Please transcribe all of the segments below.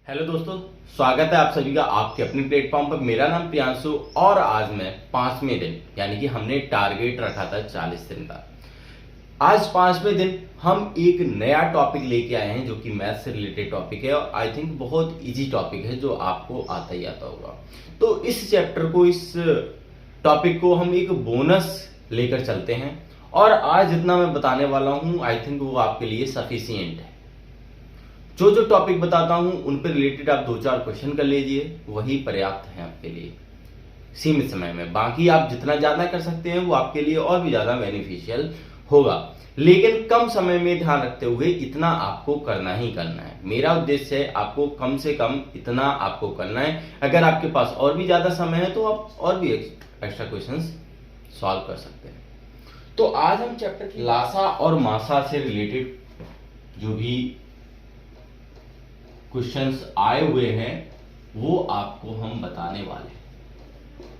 Hello दोस्तों, स्वागत है आप सभी का आपके अपने प्लेटफॉर्म पर। मेरा नाम प्रियांशु और आज मैं 5वें दिन यानी कि हमने टारगेट रखा था 40 दिन का। आज 5वें दिन हम एक नया टॉपिक लेके आए हैं जो कि मैथ से रिलेटेड टॉपिक है और आई थिंक बहुत इजी टॉपिक है जो आपको आता ही आता होगा। तो इस चैप्टर को, इस टॉपिक को हम एक बोनस लेकर चलते हैं और आज जितना मैं बताने वाला हूं आई थिंक वो आपके लिए सफिशियंट है। जो जो टॉपिक बताता हूं उन पर रिलेटेड आप 2-4 क्वेश्चन कर लीजिए, वही पर्याप्त है आपके लिए सीमित समय में। बाकी आप जितना ज्यादा कर सकते हैं वो आपके लिए और भी ज्यादा बेनिफिशियल होगा, लेकिन कम समय में ध्यान रखते हुए इतना आपको करना ही करना है। मेरा उद्देश्य है आपको कम से कम इतना आपको करना है। अगर आपके पास और भी ज्यादा समय है तो आप और भी एक्स्ट्रा क्वेश्चंस सॉल्व कर सकते हैं। तो आज हम चैप्टर की लासा और मासा से रिलेटेड जो भी क्वेश्चंस आए हुए हैं वो आपको हम बताने वाले हैं,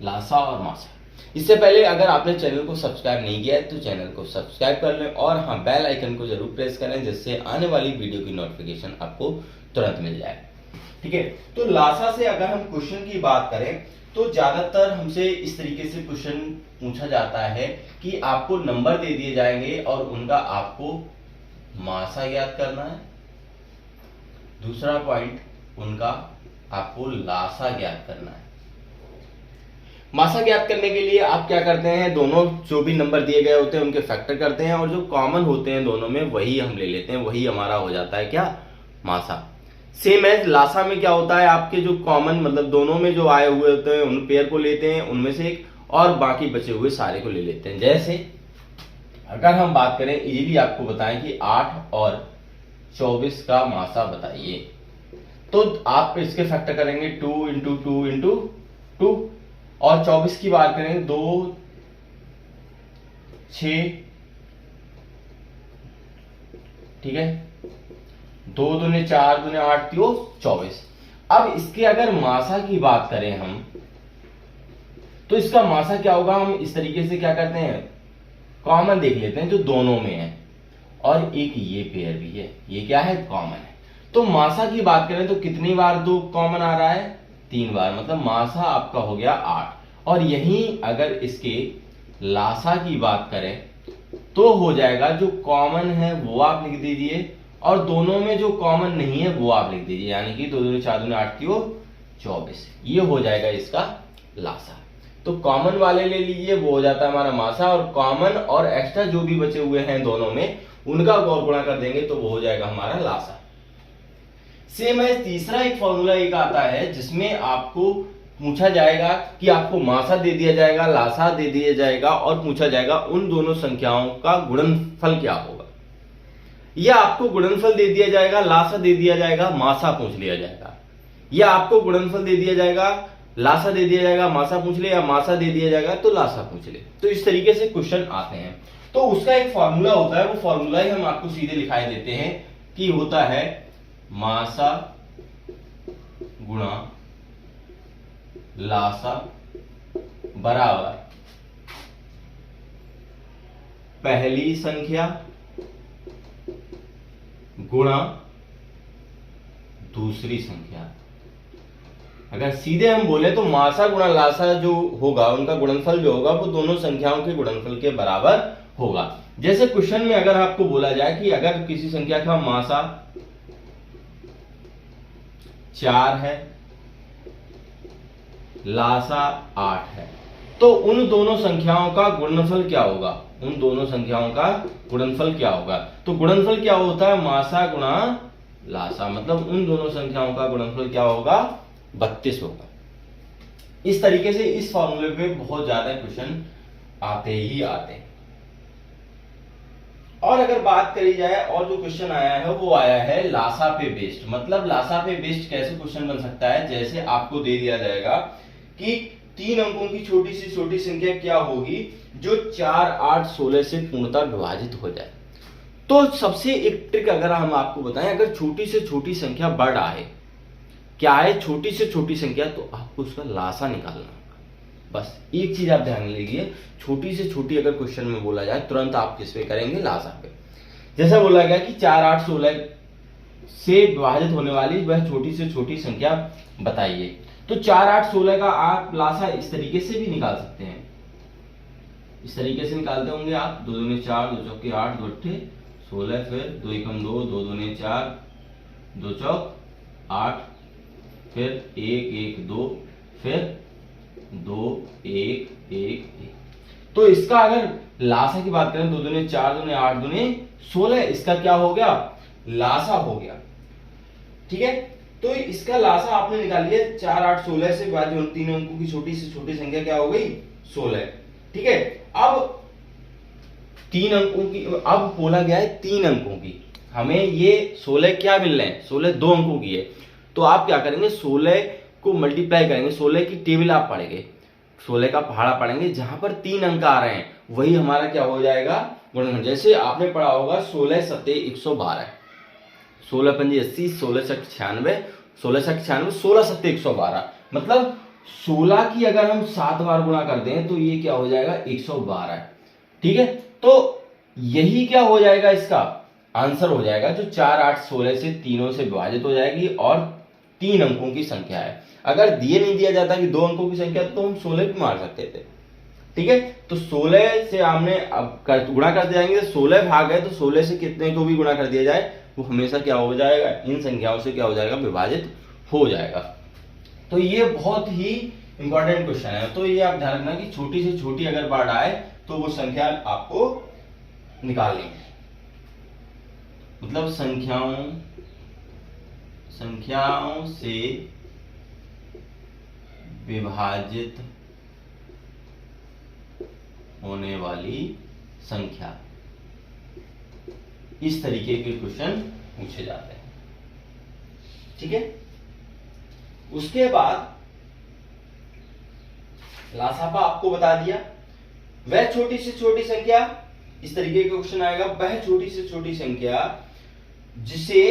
लासा और मासा। इससे पहले अगर आपने चैनल को सब्सक्राइब नहीं किया है तो चैनल को सब्सक्राइब कर लें और हाँ, बेल आइकन को जरूर प्रेस करें जिससे आने वाली वीडियो की नोटिफिकेशन आपको तुरंत मिल जाए। ठीक है, तो लासा से अगर हम क्वेश्चन की बात करें तो ज्यादातर हमसे इस तरीके से क्वेश्चन पूछा जाता है कि आपको नंबर दे दिए जाएंगे और उनका आपको मासा याद करना है। दूसरा पॉइंट, उनका आपको लासा ज्ञात करना है। मासा ज्ञात करने के लिए आप क्या करते हैं, दोनों जो भी नंबर दिए गए होते हैं उनके फैक्टर करते हैं और जो कॉमन होते हैं दोनों में वही हम ले लेते हैं, वही हमारा हो जाता है क्या, मासा। सेम एज लासा में क्या होता है, आपके जो कॉमन मतलब दोनों में जो आए हुए होते हैं उन पेयर को लेते हैं, उनमें से एक, और बाकी बचे हुए सारे को ले लेते हैं। जैसे अगर हम बात करें इजीली आपको बताएं कि 8 और 24 का मासा बताइए, तो आप इसके फैक्टर करेंगे 2 इंटू 2 इंटू 2 और 24 की बात करें 2 6, ठीक है, 2 दूने 4 दूने 8 3 24। अब इसके अगर मासा की बात करें हम तो इसका मासा क्या होगा, हम इस तरीके से क्या करते हैं, कॉमन देख लेते हैं जो दोनों में है और एक ये पेयर भी है, ये क्या है, कॉमन है। तो मासा की बात करें तो कितनी बार दो कॉमन आ रहा है, 3 बार, मतलब मासा आपका हो गया 8। और यहीं अगर इसके लासा की बात करें तो हो जाएगा जो कॉमन है वो आप लिख दीजिए और दोनों में जो कॉमन नहीं है वो आप लिख दीजिए, यानी कि 2 दूनी 4 दूनी 8 3 24, ये हो जाएगा इसका लासा। तो कॉमन वाले ले लीजिए, वो हो जाता है हमारा मासा, और कॉमन और एक्स्ट्रा जो भी बचे हुए हैं दोनों में उनका और गुणा कर देंगे तो वो हो जाएगा हमारा लासा। सेम है, तीसरा एक फॉर्मूला एक आता है जिसमें आपको पूछा जाएगा कि आपको मासा दे दिया जाएगा, लासा दे दिया जाएगा और पूछा जाएगा उन दोनों संख्याओं का गुणनफल क्या होगा। या आपको गुणनफल दे दिया जाएगा, लासा दे दिया जाएगा, मासा पूछ लिया जाएगा, या आपको गुणनफल दे दिया जाएगा, लासा दे दिया जाएगा, मासा पूछ ले, या मासा दे दिया जाएगा तो लासा पूछ ले। तो इस तरीके से क्वेश्चन आते हैं। तो उसका एक फॉर्मूला होता है, वो फॉर्मूला ही हम आपको सीधे लिखाई देते हैं कि होता है मासा गुणा लासा बराबर पहली संख्या गुणा दूसरी संख्या। अगर सीधे हम बोले तो मासा गुणा लासा जो होगा उनका गुणनफल जो होगा वो दोनों संख्याओं के गुणनफल के बराबर होगा। जैसे क्वेश्चन में अगर आपको बोला जाए कि अगर किसी संख्या का मासा 4 है, लासा 8 है, तो उन दोनों संख्याओं का गुणनफल क्या होगा, उन दोनों संख्याओं का गुणनफल क्या होगा। तो गुणनफल क्या होता है, मासा गुणा लासा, मतलब उन दोनों संख्याओं का गुणनफल क्या होगा, 32 होगा। इस तरीके से इस फॉर्मूले पे बहुत ज्यादा क्वेश्चन आते ही आते हैं। और अगर बात करी जाए और जो क्वेश्चन आया है वो आया है लासा पे बेस्ड। मतलब लासा पे बेस्ड कैसे क्वेश्चन बन सकता है, जैसे आपको दे दिया जाएगा कि 3 अंकों की छोटी से छोटी संख्या क्या होगी जो 4 8 16 से पूर्णतः विभाजित हो जाए। तो सबसे एक ट्रिक अगर हम आपको बताएं, अगर छोटी से छोटी संख्या बढ़ आए, क्या है छोटी से छोटी संख्या, तो आपको उसका लासा निकालना होगा। बस एक चीज आप ध्यान लीजिए, छोटी से छोटी अगर क्वेश्चन में बोला जाए तुरंत आप किस पे करेंगे, लासा पे। जैसा बोला गया कि 4 8 16 से विभाजित होने वाली वह छोटी से छोटी संख्या बताइए। तो 4, 8, 16 का आप लासा इस तरीके से भी निकाल सकते हैं, इस तरीके से निकालते होंगे आप। 2 दूनी 4, 2 चौके 8, 2 अट्ठे 16, फिर 2 एकम 2, 2 दूनी 4, 2 चौक 8, फिर 1, 1, 2, फिर 2, 1, 1, 1। तो इसका अगर लासा की बात करें, 2 दूनी 4, 2 8, 2 16, इसका क्या हो गया, लासा हो गया। ठीक है, तो इसका लासा आपने निकाल लिया। 4, 8, 16 से विभाजित उन तीन अंकों की छोटी से छोटी संख्या क्या हो गई, 16। ठीक है, अब 3 अंकों की, अब बोला गया है 3 अंकों की, हमें ये 16 क्या मिल रहे हैं, 16 2 अंकों की है। तो आप क्या करेंगे, 16 को मल्टीप्लाई करेंगे, 16 की टेबल आप पढ़ेंगे, 16 का पहाड़ा पढ़ेंगे, जहां पर 3 अंक आ रहे हैं वही हमारा क्या हो जाएगा, गुणनखंड। जैसे आपने पढ़ा होगा 16 सत्ते 112, 16 पंजी 80, 16 सठ 96, 16 सठ 96, 16 सत्ते 112, मतलब 16 की अगर हम 7 बार गुणा कर दें तो ये क्या हो जाएगा, 112। ठीक है, तो यही क्या हो जाएगा, इसका आंसर हो जाएगा, जो 4, 8, 16 से तीनों से विभाजित हो जाएगी और 3 अंकों की संख्या है। अगर दिए नहीं दिया जाता कि 2 अंकों की संख्या तो हम 16 भी मार सकते थे। ठीक है, तो 16 से हमने अब गुणा कर जाएंगे, 16 भाग है तो 16 से कितने को भी गुणा कर दिया जाए वो हमेशा क्या हो जाएगा, इन संख्याओं से क्या हो जाएगा, विभाजित हो जाएगा। तो ये बहुत ही इंपॉर्टेंट क्वेश्चन है। तो ये आप ध्यान रखना कि छोटी से छोटी अगर पार्ट आए तो वो संख्या आपको निकालनी है, मतलब संख्याओं से विभाजित होने वाली संख्या, इस तरीके के क्वेश्चन पूछे जाते हैं। ठीक है, उसके बाद लासापा आपको बता दिया, वह छोटी से छोटी संख्या, इस तरीके का क्वेश्चन आएगा, वह छोटी से छोटी संख्या जिसे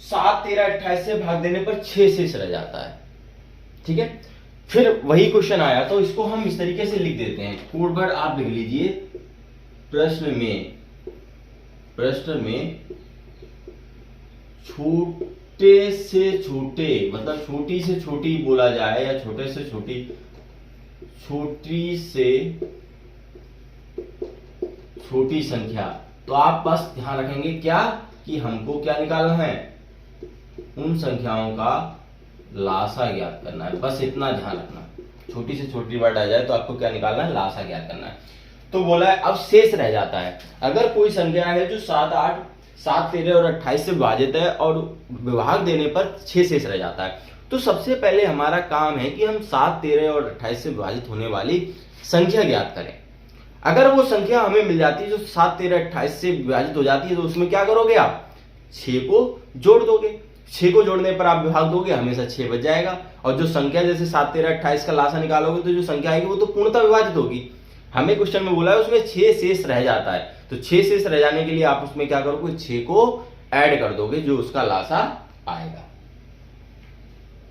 7, 13, 28 से भाग देने पर 6 शेष रह जाता है। ठीक है, फिर वही क्वेश्चन आया तो इसको हम इस तरीके से लिख देते हैं, कोड वर्ड आप लिख लीजिए, प्रश्न में छोटे से छोटे, मतलब छोटी से छोटी बोला जाए या छोटे से छोटी, छोटी से छोटी संख्या, तो आप बस ध्यान रखेंगे क्या, कि हमको क्या निकालना है, उन संख्याओं का लासा ज्ञात करना है, बस इतना ध्यान रखना। छोटी से छोटी वर्ड आ जाए तो आपको क्या निकालना है, लासा ज्ञात करना है। तो बोला है अब शेष रह जाता है, अगर कोई संख्या है जो 7, 8, 7, 13 और 28 से विभाजित है और विभाग देने पर 6 शेष रह जाता है, तो सबसे पहले हमारा काम है कि हम 7, 13 और 28 से विभाजित होने वाली संख्या ज्ञात करें। अगर वो संख्या हमें मिल जाती है जो 7, 13, 28 से विभाजित हो जाती है, तो उसमें क्या करोगे आप, 6 को जोड़ दोगे, 6 को जोड़ने पर आप विभाग दोगे, हमेशा 6 बच जाएगा। और जो संख्या जैसे 7, 13, 28 का लासा निकालोगे तो जो संख्या आएगी वो तो पूर्णतः विभाजित होगी। हमें क्वेश्चन में बोला है उसमें 6 शेष रह जाता है, तो 6 शेष रह जाने के लिए आप उसमें क्या करोगे, 6 को ऐड कर दोगे, जो उसका लासा आएगा।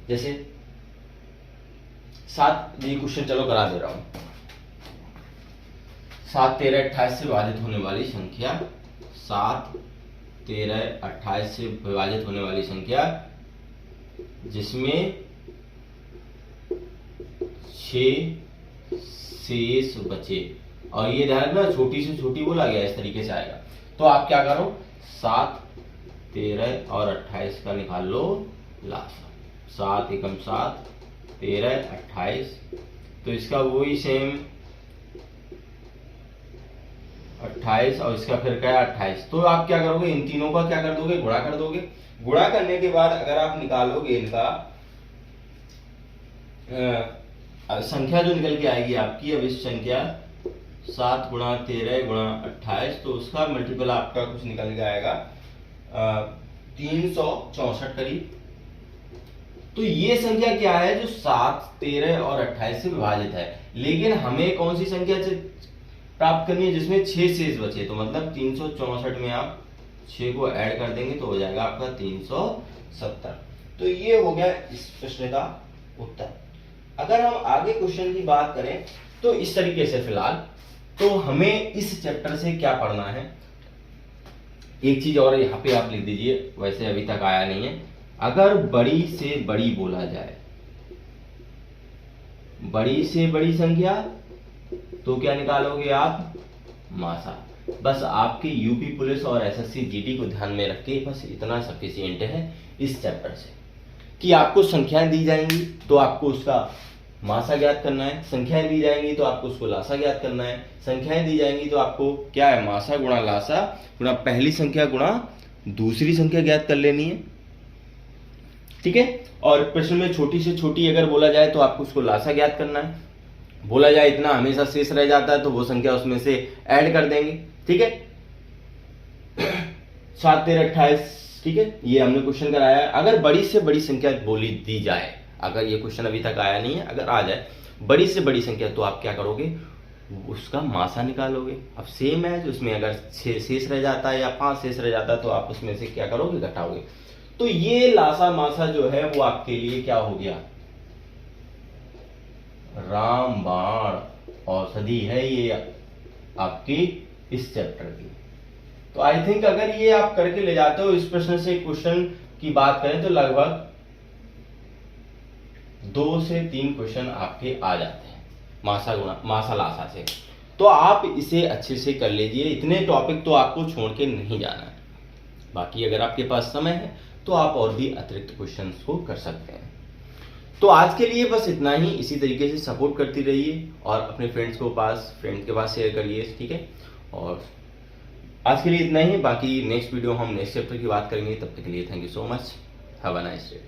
जैसे 7, ये क्वेश्चन चलो करा दे रहा हूं, 7, 13, 28 से विभाजित होने वाली संख्या, 7, 13, 28 से विभाजित होने वाली संख्या जिसमें 6 शेष बचे, और ये ध्यान रखना छोटी से छोटी बोला गया, इस तरीके से आएगा। तो आप क्या करो, 7, 13 और 28 का निकाल लो लासा, 7 एकम 7, 13, 28, तो इसका वही सेम 28 और इसका फिर क्या है 28। तो आप क्या करोगे, इन तीनों का क्या कर दोगे, गुणा कर दोगे। गुणा करने के बाद अगर आप निकालोगे इनका संख्या जो निकल के आएगी आपकी, अब इस संख्या 7 गुणा 13 गुणा 28, तो उसका मल्टीपल आपका कुछ निकल के आएगा 364 करीब। तो ये संख्या क्या है, जो 7, 13 और 28 से विभाजित है, लेकिन हमें कौन सी संख्या प्राप्त करनी है जिसमें 6 शेष बचे, तो मतलब 364 में आप 6 को ऐड कर देंगे तो हो जाएगा आपका 370। तो ये हो गया इस प्रश्न का उत्तर। अगर हम आगे क्वेश्चन की बात करें तो इस तरीके से, फिलहाल तो हमें इस चैप्टर से क्या पढ़ना है, एक चीज और यहाँ पे आप लिख दीजिए, वैसे अभी तक आया नहीं है, अगर बड़ी से बड़ी बोला जाए, बड़ी से बड़ी संख्या, तो क्या निकालोगे आप? मासा। बस आपके यूपी पुलिस और एसएससी जीडी को ध्यान में रख के बस इतना सफिशिएंट है इस चैप्टर से, कि आपको संख्याएं दी जाएंगी तो आपको उसका मासा ज्ञात करना है, संख्याएं दी जाएंगी तो आपको उसको लासा ज्ञात करना है, संख्याएं दी जाएंगी तो आपको क्या है? मासा गुणा लासा गुणा पहली संख्या गुणा दूसरी संख्या ज्ञात कर लेनी है। ठीक है, और प्रश्न में छोटी से छोटी अगर बोला जाए तो आपको उसको लासा ज्ञात करना है, बोला जाए इतना हमेशा शेष रह जाता है तो वो संख्या उसमें से ऐड कर देंगे। ठीक है, 7 13 28। ठीक है, ये हमने क्वेश्चन कराया है। अगर बड़ी से बड़ी संख्या बोली दी जाए, अगर ये क्वेश्चन अभी तक आया नहीं है, अगर आ जाए बड़ी से बड़ी संख्या, तो आप क्या करोगे? उसका मासा निकालोगे। अब सेम है, उसमें अगर 6 शेष रह जाता है या 5 शेष रह जाता है तो आप उसमें से क्या करोगे? घटाओगे। तो ये लासा मासा जो है वो आपके लिए क्या हो गया? रामबाण औषधि है ये आपकी इस चैप्टर की। तो आई थिंक अगर ये आप करके ले जाते हो, इस प्रश्न से क्वेश्चन की बात करें तो लगभग 2 से 3 क्वेश्चन आपके आ जाते हैं मासा गुणा मासा लासा से। तो आप इसे अच्छे से कर लीजिए, इतने टॉपिक तो आपको छोड़ के नहीं जाना है। बाकी अगर आपके पास समय है तो आप और भी अतिरिक्त क्वेश्चंस को कर सकते हैं। तो आज के लिए बस इतना ही। इसी तरीके से सपोर्ट करती रहिए और अपने फ्रेंड्स के पास शेयर करिए। ठीक है, और आज के लिए इतना ही। बाकी नेक्स्ट वीडियो हम नेक्स्ट चैप्टर की बात करेंगे। तब तक के लिए thank you so much. Have a nice day.